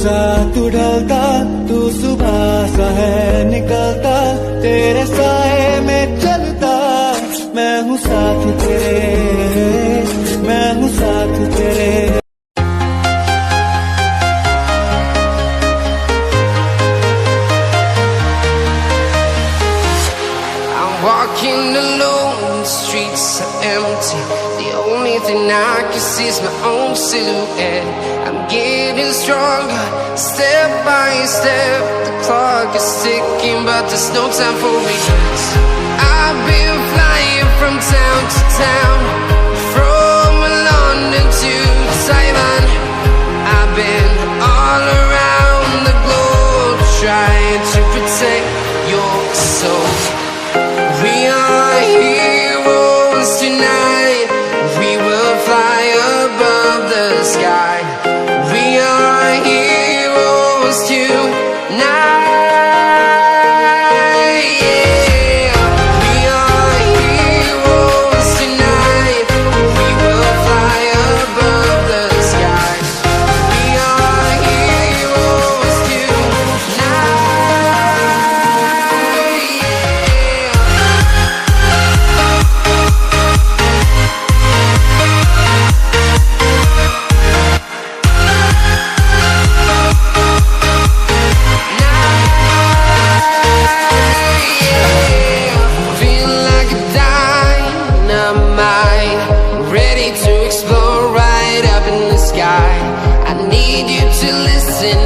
सा तू ढलता, तू सुबह सा है निकलता, तेरे साए में चलता, मैं हूँ साथ तेरे, मैं हूँ साथ तेरे। Walking alone, the streets are empty. The only thing I can see is my own silhouette. I'm getting stronger, step by step. The clock is ticking, but there's no time for me. I've been flying from town to town, from London to Taiwan. I've been all around the globe, trying to protect your soul. We are heroes tonight. We will fly above the sky. We are heroes tonight. Yeah. We are heroes tonight. We will fly above the sky. We are heroes tonight. Feel like a dynamite, ready to explode right up in the sky. I need you to listen